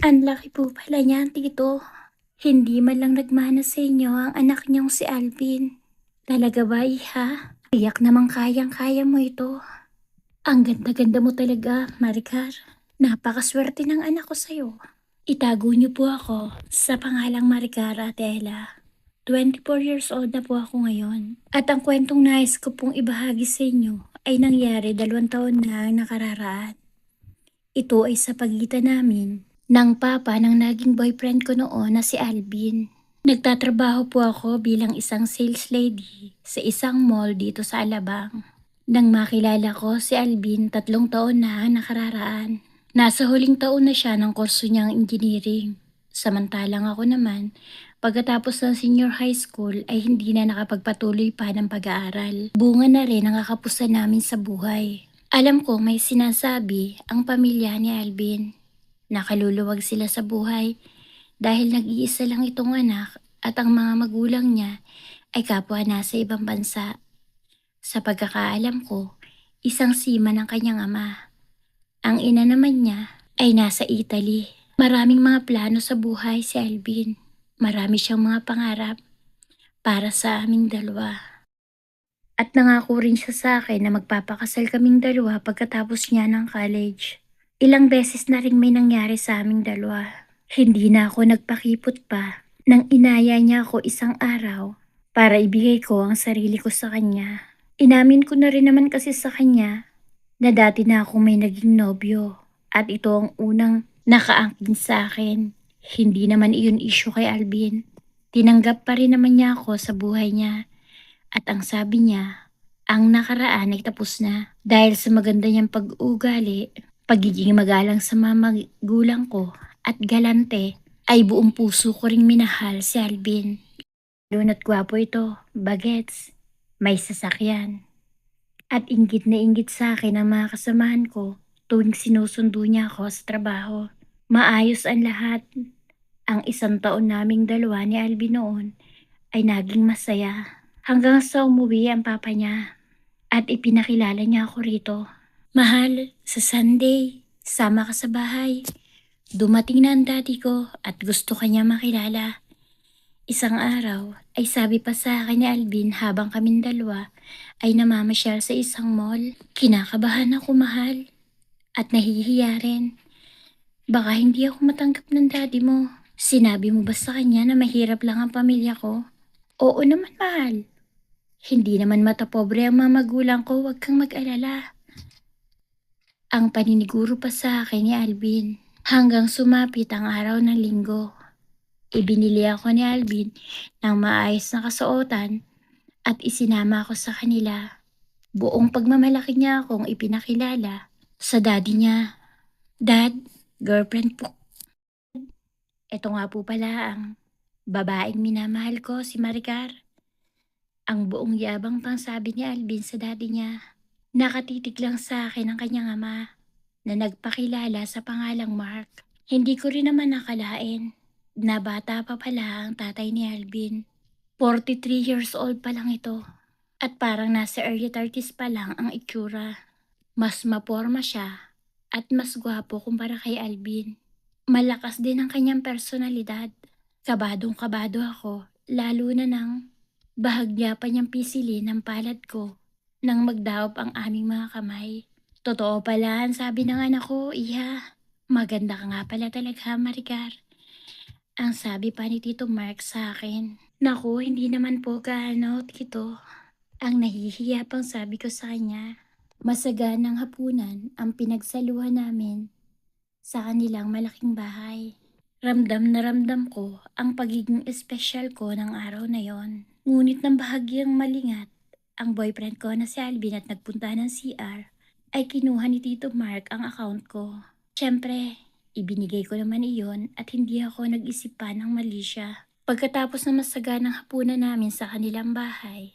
Ang laki po pala niyan, tito. Hindi man lang nagmana sa inyo ang anak niyong si Alvin. Talaga ba, iha? Tiyak namang kayang-kaya mo ito. Ang ganda-ganda mo talaga, Maricar. Napakaswerte ng anak ko sa'yo. Itago niyo po ako sa pangalang Maricar at Ella. 24 years old na po ako ngayon. At ang kwentong nais ko pong ibahagi sa inyo ay nangyari 2 taon na ang nakararaan. Ito ay sa pagitan namin ng papa ng naging boyfriend ko noon na si Alvin. Nagtatrabaho po ako bilang isang sales lady sa isang mall dito sa Alabang. Nang makilala ko si Alvin 3 taon na nakararaan. Nasa huling taon na siya ng kurso niyang engineering. Samantalang ako naman, pagkatapos ng senior high school ay hindi na nakapagpatuloy pa ng pag-aaral. Bunga na rin ang kakapusan namin sa buhay. Alam ko may sinasabi ang pamilya ni Alvin. Nakaluluwag sila sa buhay dahil nag-iisa lang itong anak at ang mga magulang niya ay kapwa nasa ibang bansa. Sa pagkakaalam ko, isang seaman ang kanyang ama. Ang ina naman niya ay nasa Italy. Maraming mga plano sa buhay si Alvin. Marami siyang mga pangarap para sa aming dalawa. At nangako rin siya sa akin na magpapakasal kaming dalawa pagkatapos niya ng college. Ilang beses na rin may nangyari sa aming dalawa. Hindi na ako nagpakipot pa nang inaya niya ako isang araw para ibigay ko ang sarili ko sa kanya. Inamin ko na rin naman kasi sa kanya na dati na ako may naging nobyo at ito ang unang nakaangkin sa akin. Hindi naman iyon issue kay Alvin. Tinanggap pa rin naman niya ako sa buhay niya. At ang sabi niya, ang nakaraan ay tapos na dahil sa maganda niyang pag-ugali, pagiging magalang sa mga magulang ko at galante, ay buong puso ko ring minahal si Alvin. Lunat gwapo ito, bagets, may sasakyan. At inggit na inggit sa akin ang mga kasamahan ko tuwing sinusundo niya ako sa trabaho. Maayos ang lahat. Ang 1 taon naming dalawa ni Alvin noon ay naging masaya. Hanggang sa umuwi ang papa niya at ipinakilala niya ako rito. Mahal, sa Sunday, sama ka sa bahay. Dumating na ang daddy ko at gusto kanya makilala. Isang araw ay sabi pa sa akin ni Alvin habang kaming dalawa ay namamasyal sa isang mall. Kinakabahan ako, mahal, at nahihiya rin. Baka hindi ako matanggap ng daddy mo. Sinabi mo ba sa kanya na mahirap lang ang pamilya ko? Oo naman, mahal. Hindi naman matapobre ang mga magulang ko, huwag kang mag-alala. Ang paniniguro pa sa akin ni Alvin hanggang sumapit ang araw ng linggo. Ibinili ako ni Alvin ng maayos na kasuotan at isinama ako sa kanila. Buong pagmamalaki niya akong ipinakilala sa daddy niya. Dad, girlfriend po. Ito nga po pala ang babaeng minamahal ko, si Maricar. Ang buong yabang pang sabi ni Alvin sa daddy niya. Nakatitig lang sa akin ang kanyang ama na nagpakilala sa pangalang Mark. Hindi ko rin naman nakalain na bata pa pala ang tatay ni Alvin. 43 years old pa lang ito at parang nasa early 30s pa lang ang itsura. Mas maporma siya at mas gwapo kumpara kay Alvin. Malakas din ang kanyang personalidad. Kabadong-kabado ako, lalo na nang bahagya pa niyang pisilin ang palad ko nang magdaop ang aming mga kamay. Totoo pala ang sabi ng anak ko, iha. Maganda ka nga pala talaga, Maricar. Ang sabi pa ni Tito Mark sa akin. Naku, hindi naman po gaano, Tito. Ang nahihiya pang sabi ko sa kanya. Masaganang hapunan ang pinagsaluhan namin sa kanilang malaking bahay. Ramdam na ramdam ko ang pagiging espesyal ko ng araw na yon. Ngunit nang bahagyang malingat, ang boyfriend ko na si Alvin at nagpunta ng CR, ay kinuha ni Tito Mark ang account ko. Siyempre, ibinigay ko naman iyon at hindi ako nag-isip pa ng mali siya. Pagkatapos ng masaganang hapunan namin sa kanilang bahay,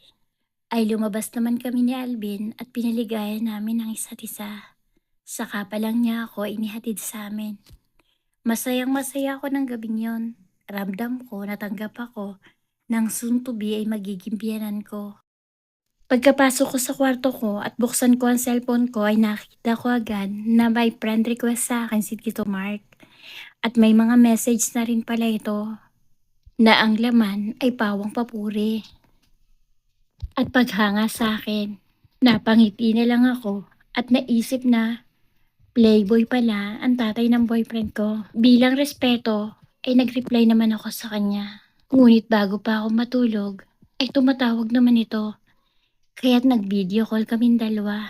ay lumabas naman kami ni Alvin at pinaligayan namin ang isa't isa. Saka pa lang niya ako inihatid sa amin. Masayang masaya ako ng gabing yon. Ramdam ko natanggap ako ng soon to be ay magiging biyenan ko. Pagkapasok ko sa kwarto ko at buksan ko ang cellphone ko ay nakita ko agad na may friend request sa akin si Tito Mark. At may mga message na rin pala ito na ang laman ay pawang papuri. At paghanga sa akin, napangiti na lang ako at naisip na playboy pala ang tatay ng boyfriend ko. Bilang respeto ay nag-reply naman ako sa kanya. Ngunit bago pa ako matulog ay tumatawag naman ito. Kaya't nag-video call kaming dalawa.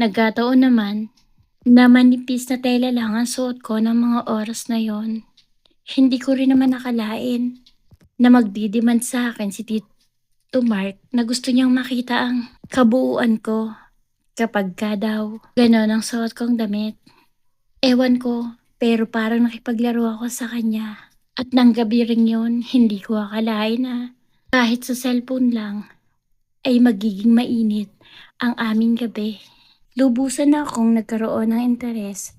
Nagkataon naman na manipis na tela lang ang suot ko ng mga oras na yon. Hindi ko rin naman nakalain na magdidemand sa akin si Tito Mark na gusto niyang makita ang kabuuan ko kapag ka daw ganon ang suot kong damit. Ewan ko, pero parang nakipaglaro ako sa kanya. At nang gabi rin yun, hindi ko akalain na kahit sa cellphone lang ay magiging mainit ang aming gabi. Lubusan na akong nagkaroon ng interes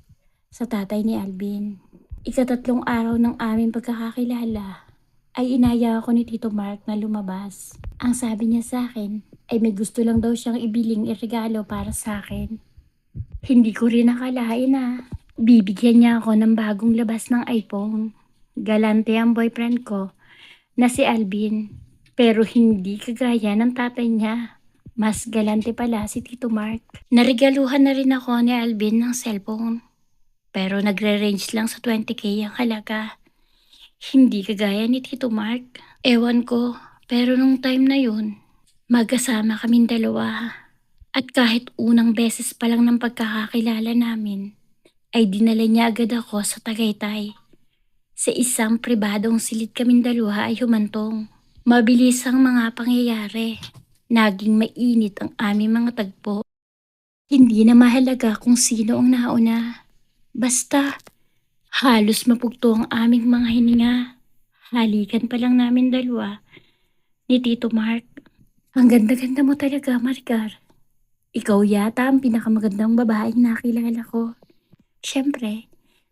sa tatay ni Alvin. Ikatatlong araw ng aming pagkakakilala ay inaya ako ni Tito Mark na lumabas. Ang sabi niya sa akin ay may gusto lang daw siyang ibiling iregalo para sa akin. Hindi ko rin nakalain na bibigyan niya ako ng bagong labas ng iPhone. Galante ang boyfriend ko na si Alvin, pero hindi kagaya ng tatay niya. Mas galante pala si Tito Mark. Narigaluhan na rin ako ni Alvin ng cellphone, pero nagre-range lang sa 20k ang halaga. Hindi kagaya ni Tito Mark. Ewan ko, pero nung time na yun, magkasama kaming dalawa. At kahit unang beses pa lang ng pagkakakilala namin, ay dinala niya agad ako sa Tagaytay. Sa isang pribadong silid kaming dalawa ay humantong. Mabilis ang mga pangyayari. Naging mainit ang aming mga tagpo. Hindi na mahalaga kung sino ang nauna. Basta, halos mapugto ang aming mga hininga. Halikan pa lang namin dalawa ni Tito Mark. Ang ganda-ganda mo talaga, Maricar. Ikaw yata ang pinakamagandang babaeng nakilala ko. Siyempre,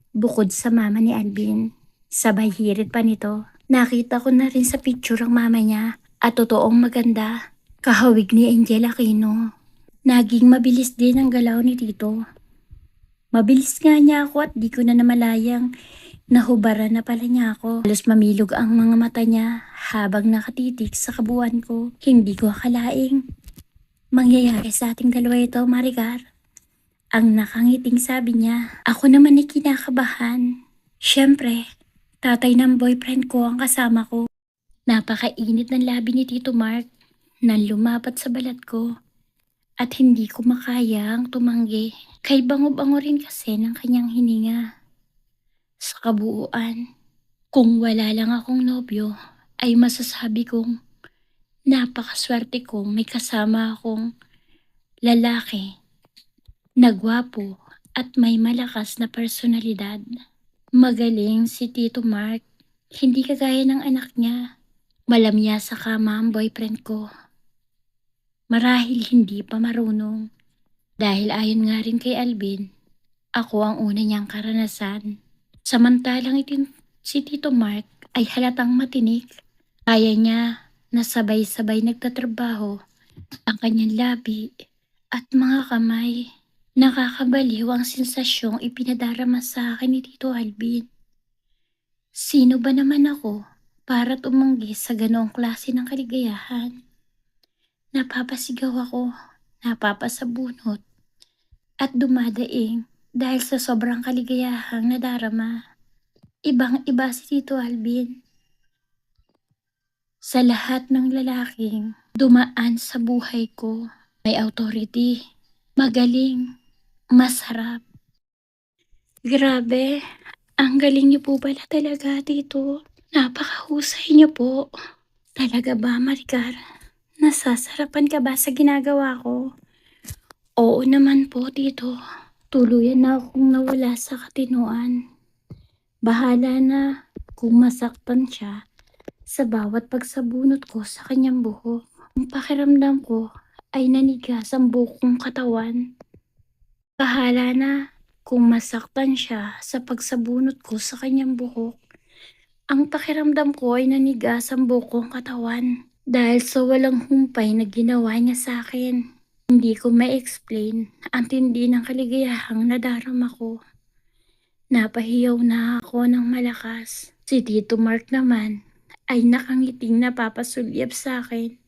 bukod sa mama ni Alvin, sabay hirit pa nito. Nakita ko na rin sa picture ang mama niya at totoong maganda. Kahawig ni Angel Aquino. Naging mabilis din ang galaw ni Tito. Mabilis nga niya ako at di ko na namalayang nahubaran na pala niya ako. Halos mamilog ang mga mata niya habang nakatitik sa kabuuan ko. Hindi ko akalaing mangyayari sa ating dalawa ito, Maricar. Ang nakangiting sabi niya. Ako naman ay kinakabahan. Siyempre, tatay ng boyfriend ko ang kasama ko. Napakainit ng labi ni Tito Mark nang lumapat sa balat ko at hindi ko makayang tumanggi. Kay bango-bango rin kasi ng kanyang hininga. Sa kabuuan, kung wala lang akong nobyo, ay masasabi kong napakaswerte kong may kasama akong lalaki na gwapo at may malakas na personalidad. Magaling si Tito Mark, hindi kagaya ng anak niya. Malamya sa kama ang boyfriend ko. Marahil hindi pa marunong. Dahil ayon nga rin kay Alvin, ako ang una niyang karanasan. Samantalang si Tito Mark ay halatang matinik. Kaya niya na sabay-sabay nagtatrabaho ang kanyang labi at mga kamay. Nakakabaliw ang sensasyong ipinadarama sa akin ni Tito Alvin. Sino ba naman ako para tumanggi sa ganoong klase ng kaligayahan? Napapasigaw ako, napapasabunot, at dumadaing dahil sa sobrang kaligayahang nadarama. Ibang-iba si Tito Alvin. Sa lahat ng lalaking dumaan sa buhay ko, may authority, magaling, masarap. Grabe, ang galing niyo po pala talaga, Tito. Napakahusay niyo po. Talaga ba, Maricar? Nasasarapan ka ba sa ginagawa ko? Oo naman po, Tito. Tuluyan na akong nawala sa katinoan. Bahala na kung masaktan siya sa bawat pagsabunot ko sa kanyang buhok. Ang pakiramdam ko ay nanigas ang buong katawan. Bahala na kung masaktan siya sa pagsabunot ko sa kanyang buhok. Ang pakiramdam ko ay nanigas ang buong katawan. Dahil sa walang humpay na ginawa niya sa akin. Hindi ko ma-explain ang tindi ng kaligayahang nadarama ko. Napahiyaw na ako ng malakas. Si Tito Mark naman ay nakangiting napapasulyap sa akin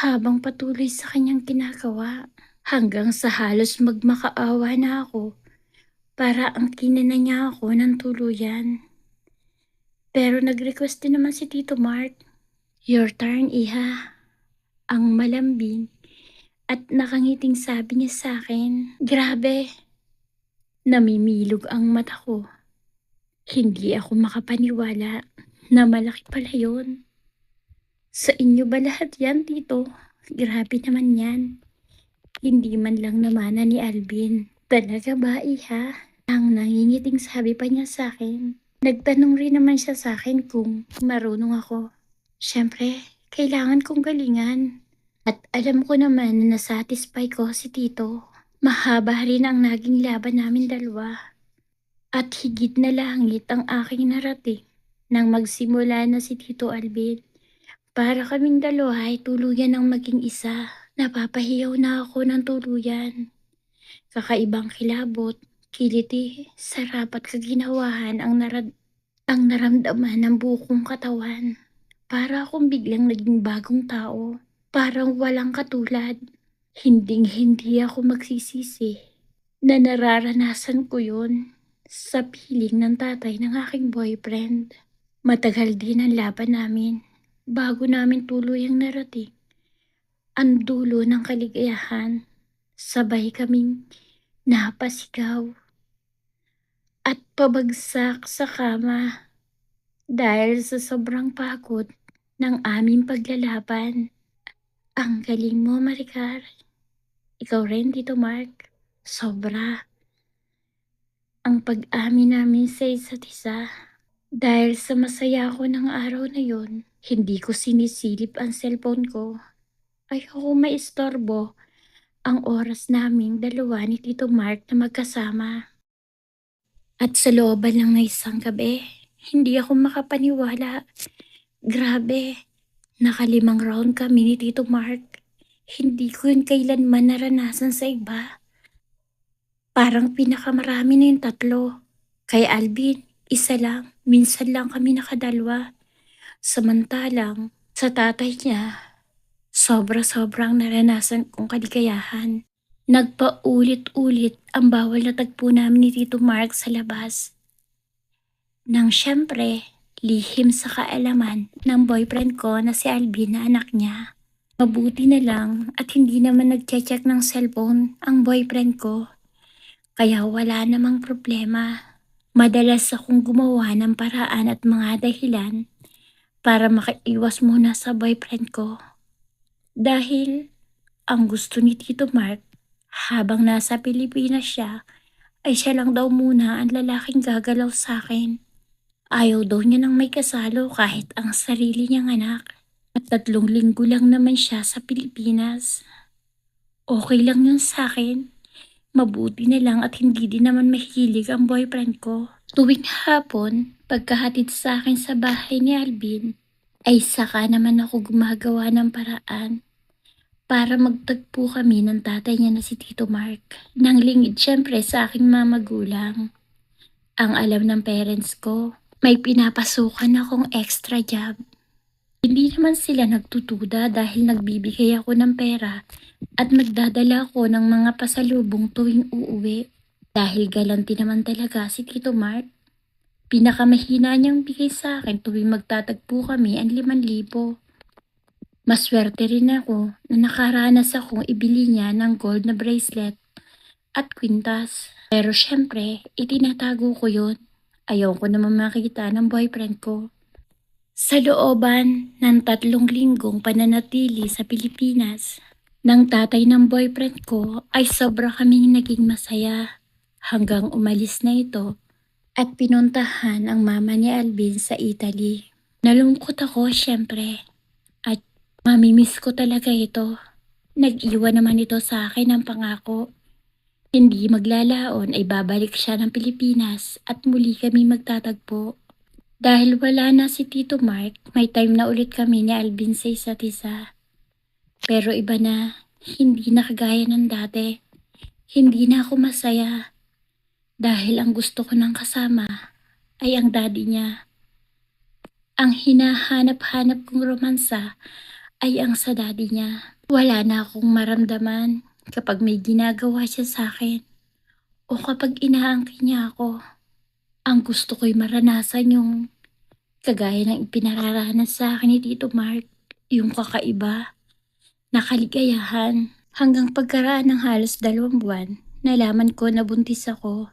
habang patuloy sa kanyang ginagawa. Hanggang sa halos magmakaawa na ako para angkinin na niya ako ng tuluyan. Pero nag-request din naman si Tito Mark. Your turn, iha. Ang malambing at nakangiting sabi niya sa akin. Grabe, namimilog ang mata ko. Hindi ako makapaniwala na malaki pala yun. Sa inyo ba lahat yan, Tito? Grabe naman yan. Hindi man lang namana ni Alvin. Talaga ba, iha? Ang nangingiting sabi pa niya sa akin. Nagtanong rin naman siya sa akin kung marunong ako. Siyempre, kailangan kong galingan. At alam ko naman na nasatisfy ko si Tito. Mahaba rin ang naging laban namin dalawa. At higit na langit ang aking narating nang magsimula na si Tito Alvin. Para kaming dalawa ay tuluyan ng maging isa. Napapahiyaw na ako ng tuluyan. Kakaibang kilabot, kiliti, sarap at kaginawahan ang naramdaman ng buong katawan. Para akong biglang naging bagong tao. Parang walang katulad. Hinding-hindi ako magsisisi na nararanasan ko yun sa piling ng tatay ng aking boyfriend. Matagal din ang laban namin bago namin tuluyang narating ang dulo ng kaligayahan. Sabay kaming napasigaw at pabagsak sa kama dahil sa sobrang pagod ng aming paglalaban. Ang galing mo, Maricar. Ikaw rin, Tito Mark. Sobra. Ang pag-amin namin sa isa't isa. Dahil sa masaya ako ng araw na yon, hindi ko sinisilip ang cellphone ko. Ayoko maistorbo ang oras naming dalawa ni Tito Mark na magkasama. At sa looban lang ng isang gabi, hindi ako makapaniwala. Grabe, nakalimang round kami ni Tito Mark. Hindi ko yun kailanman naranasan sa iba. Parang pinakamarami na yung 3. Kay Alvin, isa lang. Minsan lang kami nakadalwa. Samantalang, sa tatay niya, sobra-sobrang naranasan kong kaligayahan. Nagpaulit-ulit ang bawal na tagpo namin ni Tito Mark sa labas. Nang syempre, lihim sa kaalaman ng boyfriend ko na si Alvin na anak niya. Mabuti na lang at hindi naman nag-check ng cellphone ang boyfriend ko. Kaya wala namang problema. Madalas akong gumawa ng paraan at mga dahilan para makaiwas muna sa boyfriend ko. Dahil ang gusto ni Tito Mark habang nasa Pilipinas siya ay siya lang daw muna ang lalaking gagalaw sa akin. Ayaw daw niya nang may kasalo kahit ang sarili niyang anak. At 3 linggo lang naman siya sa Pilipinas. Okay lang yun sa akin. Mabuti na lang at hindi din naman mahilig ang boyfriend ko. Tuwing hapon, pagkahatid sa akin sa bahay ni Alvin, ay saka naman ako gumagawa ng paraan para magtagpo kami ng tatay niya na si Tito Mark. Nang lingid syempre sa aking mga magulang. Ang alam ng parents ko, may pinapasukan akong extra job. Hindi naman sila nagtutuda dahil nagbibigay ako ng pera at nagdadala ako ng mga pasalubong tuwing uuwi. Dahil galanti naman talaga si Tito Mark. Pinakamahina niyang bigay sa akin tuwing magtatagpo kami ang 5,000. Maswerte rin ako na nakaranas akong ibili niya ng gold na bracelet at kwintas. Pero syempre, itinatago ko yun. Ayaw ko naman makita ng boyfriend ko. Sa looban ng 3 linggong pananatili sa Pilipinas, ng tatay ng boyfriend ko ay sobra kaming naging masaya hanggang umalis na ito at pinuntahan ang mama ni Alvin sa Italy. Nalungkot ako syempre at mamimiss ko talaga ito. Nag-iwan naman ito sa akin ng pangako. Hindi maglalaon ay babalik siya ng Pilipinas at muli kami magtatagpo. Dahil wala na si Tito Mark, may time na ulit kami ni Alvin sa isa't isa. Pero iba na, hindi na kagaya ng dati. Hindi na ako masaya. Dahil ang gusto ko ng kasama ay ang daddy niya. Ang hinahanap-hanap kong romansa ay ang sa daddy niya. Wala na akong maramdaman kapag may ginagawa siya sa akin o kapag inaangkin niya ako. Ang gusto ko'y maranasan yung kagaya ng ipinararanas sa akin ni Tito Mark, yung kakaiba, nakaligayahan. Hanggang pagkaraan ng halos 2 buwan, nalaman ko na buntis ako.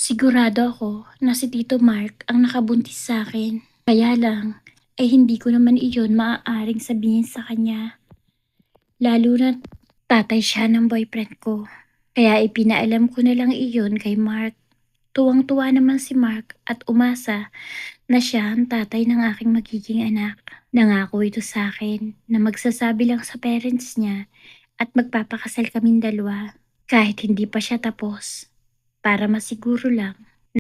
Sigurado ako na si Tito Mark ang nakabuntis sa akin. Kaya lang, ay hindi ko naman iyon maaaring sabihin sa kanya. Lalo na tatay siya ng boyfriend ko. Kaya ipinaalam ko na lang iyon kay Mark. Tuwang-tuwa naman si Mark at umasa na siya ang tatay ng aking magiging anak. Nangako ito sa akin na magsasabi lang sa parents niya at magpapakasal kaming dalawa kahit hindi pa siya tapos para masiguro lang